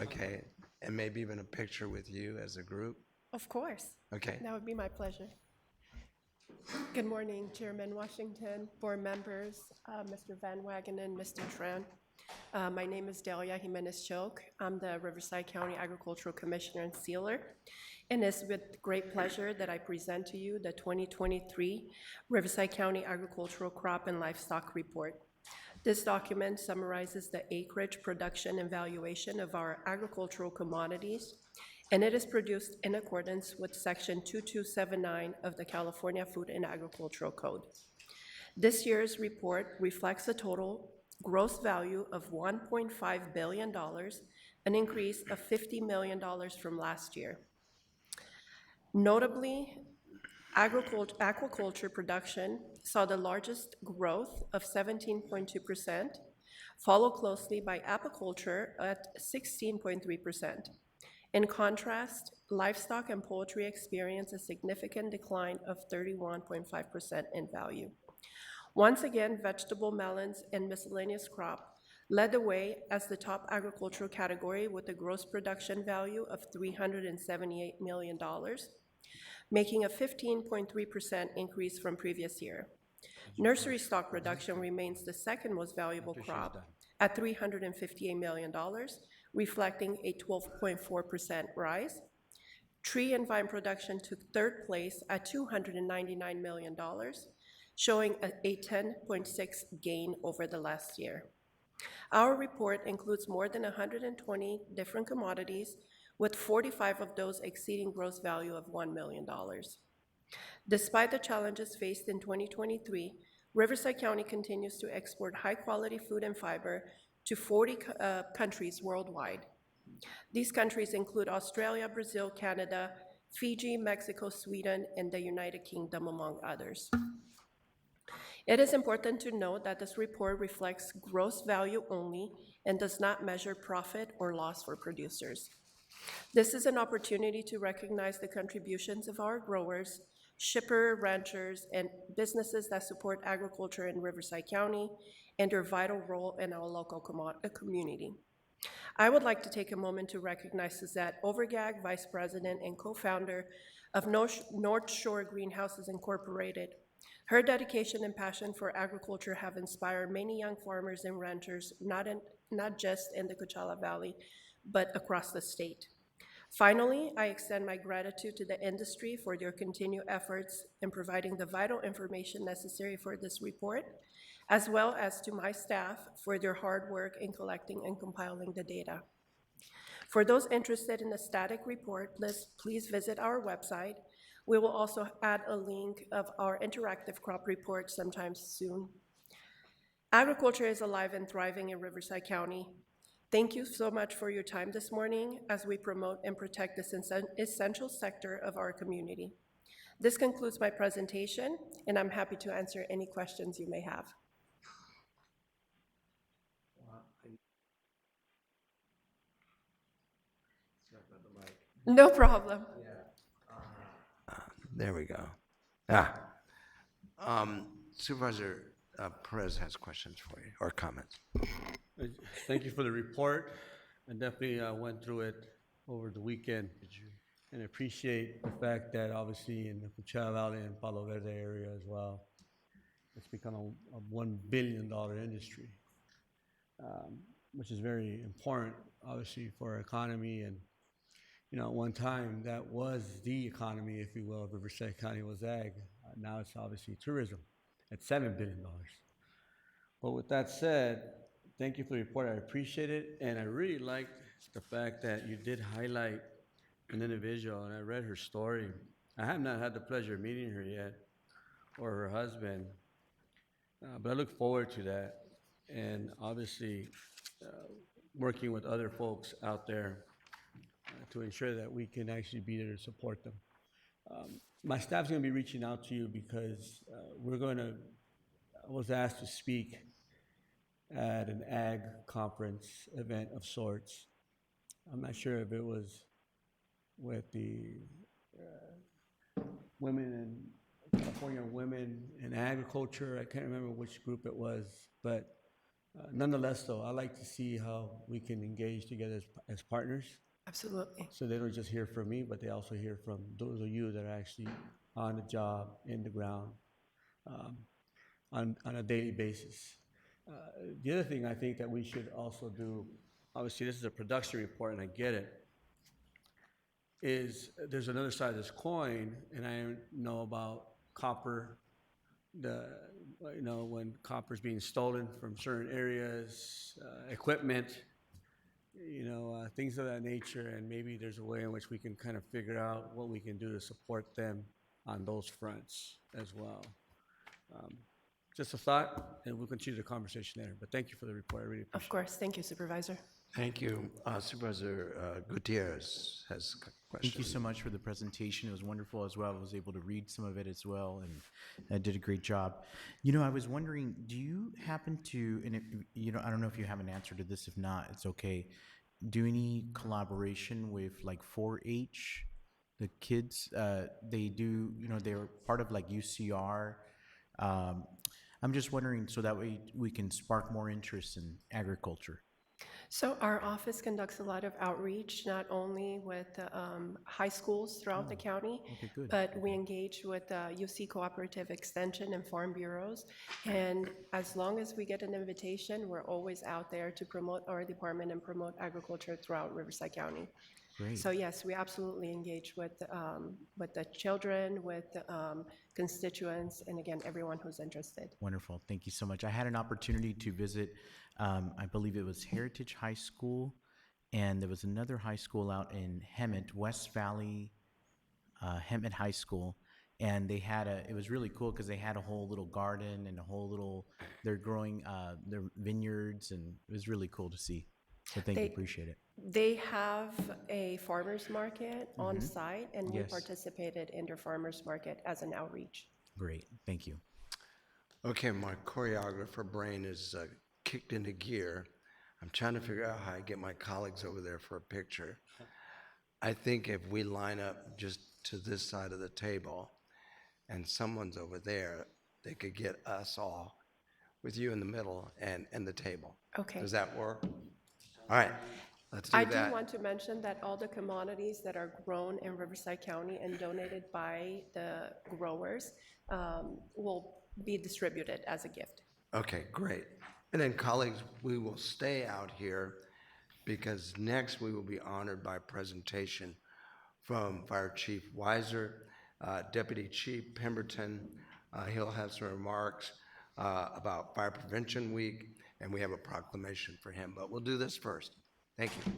Okay, and maybe even a picture with you as a group? Of course. Okay. That would be my pleasure. Good morning, Chairman Washington, board members, Mr. Van Wagenen, Mr. Tran. My name is Delia Cioc. I'm the Riverside County Agricultural Commissioner and Sealer. And it's with great pleasure that I present to you the 2023 Riverside County Agricultural Crop and Livestock Report. This document summarizes the acreage production and valuation of our agricultural commodities, and it is produced in accordance with Section 2279 of the California Food and Agricultural Code. This year's report reflects a total gross value of $1.5 billion, an increase of $50 million from last year. Notably, aquaculture production saw the largest growth of 17.2%, followed closely by apiculture at 16.3%. In contrast, livestock and poultry experienced a significant decline of 31.5% in value. Once again, vegetable, melons, and miscellaneous crop led the way as the top agricultural category with a gross production value of $378 million, making a 15.3% increase from previous year. Nursery stock production remains the second most valuable crop at $358 million, reflecting a 12.4% rise. Tree and vine production took third place at $299 million, showing a 10.6% gain over the last year. Our report includes more than 120 different commodities, with 45 of those exceeding gross value of $1 million. Despite the challenges faced in 2023, Riverside County continues to export high-quality food and fiber to 40 countries worldwide. These countries include Australia, Brazil, Canada, Fiji, Mexico, Sweden, and the United Kingdom, among others. It is important to note that this report reflects gross value only and does not measure profit or loss for producers. This is an opportunity to recognize the contributions of our growers, shipper, ranchers, and businesses that support agriculture in Riverside County and their vital role in our local community. I would like to take a moment to recognize Suzette Overgag, Vice President and co-founder of North Shore Greenhouses Incorporated. Her dedication and passion for agriculture have inspired many young farmers and ranchers, not just in the Coachella Valley, but across the state. Finally, I extend my gratitude to the industry for their continued efforts in providing the vital information necessary for this report, as well as to my staff for their hard work in collecting and compiling the data. For those interested in a static report, please visit our website. We will also add a link of our interactive crop report sometime soon. Agriculture is alive and thriving in Riverside County. Thank you so much for your time this morning as we promote and protect this essential sector of our community. This concludes my presentation, and I'm happy to answer any questions you may have. No problem. There we go. Supervisor Perez has questions for you, or comments. Thank you for the report. I definitely went through it over the weekend and appreciate the fact that obviously in the Coachella Valley and Palo Verde area as well, it's become a $1 billion industry, which is very important, obviously, for our economy. And, you know, at one time, that was the economy, if you will, of Riverside County was ag. Now it's obviously tourism at $7 billion. But with that said, thank you for the report. I appreciate it. And I really liked the fact that you did highlight an individual, and I read her story. I have not had the pleasure of meeting her yet, or her husband, but I look forward to that. And obviously, working with other folks out there to ensure that we can actually be there to support them. My staff's going to be reaching out to you because I was asked to speak at an ag conference event of sorts. I'm not sure if it was with the California Women in Agriculture. I can't remember which group it was, but Nonetheless, though, I like to see how we can engage together as partners. Absolutely. So they don't just hear from me, but they also hear from those of you that are actually on the job, in the ground, um, on a daily basis. The other thing I think that we should also do, obviously this is a production report and I get it, is there's another side of this coin, and I know about copper, when copper is being stolen from certain areas, equipment, things of that nature, and maybe there's a way in which we can kind of figure out what we can do to support them on those fronts as well. Just a thought, and we'll continue the conversation there. But thank you for the report. I really appreciate Of course. Thank you, Supervisor. Thank you. Supervisor Gutierrez has a question. Thank you so much for the presentation. It was wonderful as well. I was able to read some of it as well, and I did a great job. I was wondering, do you happen to, and I don't know if you have an answer to this. If not, it's okay. Do any collaboration with like 4-H, the kids? They do, they're part of like UCR. I'm just wondering, so that way we can spark more interest in agriculture. So our office conducts a lot of outreach, not only with high schools throughout the county, Okay, good. but we engage with UC Cooperative Extension and Farm Bureaus. And as long as we get an invitation, we're always out there to promote our department and promote agriculture throughout Riverside County. Great. So yes, we absolutely engage with the children, with constituents, and again, everyone who's interested. Wonderful. Thank you so much. I had an opportunity to visit, I believe it was Heritage High School, and there was another high school out in Hemet, West Valley, Hemet High School. And they had it was really cool because they had a whole little garden and they're growing their vineyards, and it was really cool to see. So thank you, appreciate it. They have a farmer's market on site, and we Yes. participated in their farmer's market as an outreach. Great, thank you. Okay, my choreographer brain is kicked into gear. I'm trying to figure out how I get my colleagues over there for a picture. I think if we line up just to this side of the table and someone's over there, they could get us all with you in the middle and the table. Okay. Does that work? All right, let's do I that. do want to mention that all the commodities that are grown in Riverside County and donated by the growers will be distributed as a gift. Okay, great. And then colleagues, we will stay out here because next we will be honored by a presentation from Fire Chief Weiser, Deputy Chief Pemberton. He'll have some remarks about Fire Prevention Week, and we have a proclamation for him. But we'll do this first. Thank you.